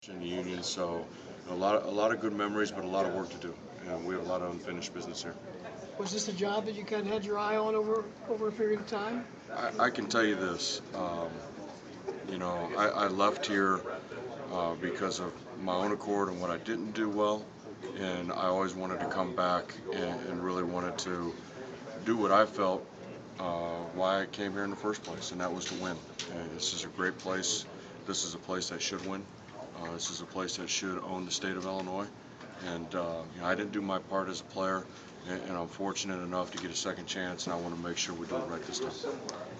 in the union, so a lot of good memories, but a lot of work to do, and we have a lot of unfinished business here. Was this a job that you kind of had your eye on over a period of time? I can tell you this, I left here because of my own accord and what I didn't do well, and I always wanted to come back and really wanted to do what I felt why I came here in the first place, and that was to win. And this is a great place. This is a place that should win. This is a place that should own the state of Illinois. And I didn't do my part as a player, and I'm fortunate enough to get a second chance, and I want to make sure we do it right this time.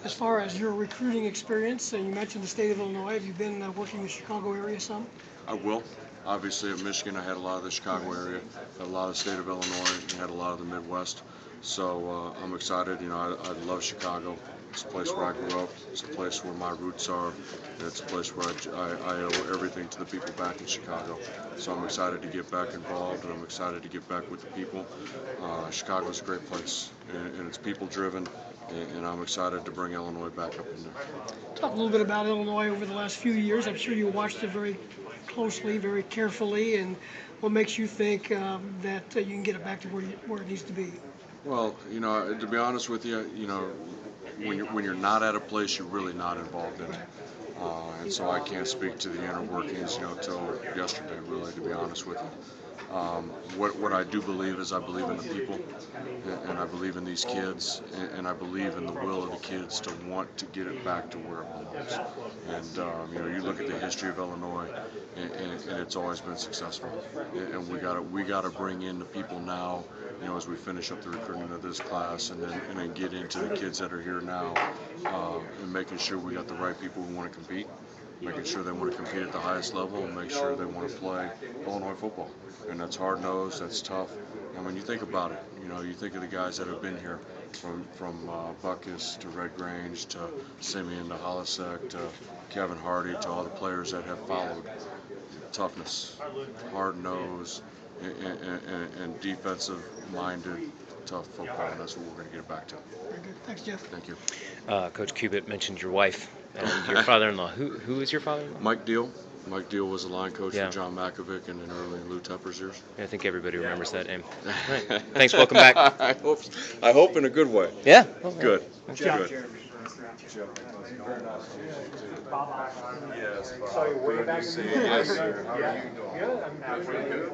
As far as your recruiting experience, you mentioned the state of Illinois. Have you been working in the Chicago area some? I will. Obviously, at Michigan, I had a lot of the Chicago area, had a lot of the state of Illinois, and had a lot of the Midwest. So I'm excited. I love Chicago. It's a place where I grew up. It's a place where my roots are. It's a place where I owe everything to the people back in Chicago. So I'm excited to get back involved, and I'm excited to get back with the people. Chicago's a great place, and it's people-driven, and I'm excited to bring Illinois back up in there. Talk a little bit about Illinois over the last few years. I'm sure you watched it very closely, very carefully, and what makes you think that you can get it back to where it needs to be? Well, to be honest with you, when you're not at a place, you're really not involved in it. And so I can't speak to the inner workings, till yesterday, really, to be honest with you. What I do believe is I believe in the people, and I believe in these kids, and I believe in the will of the kids to want to get it back to where it belongs. And you look at the history of Illinois, and it's always been successful. And we gotta bring in the people now, as we finish up the recruitment of this class, and then get into the kids that are here now, and making sure we got the right people who want to compete, making sure they want to compete at the highest level, and make sure they want to play Illinois football. And that's hard-nosed, that's tough. I mean, you think about it. You think of the guys that have been here, from Buckus to Red Grange to Simeon to Holisek to Kevin Hardy to all the players that have followed. Toughness, hard-nosed, and defensive-minded, tough football, and that's what we're going to get it back to. Very good. Thanks, Jeff. Thank you. Coach Cubitt mentioned your wife and your father-in-law. Who is your father-in-law? Mike Deal. Mike Deal was the line coach Yeah. for John Mackovic and then early in Lou Tepper's years. I think everybody remembers that name. All right. Thanks. Welcome back. I hope in a good way. Yeah. Good. Jeff. Good. Yes, So you're way back in the day. Yes, sir. How are you doing? Good. I'm pretty good.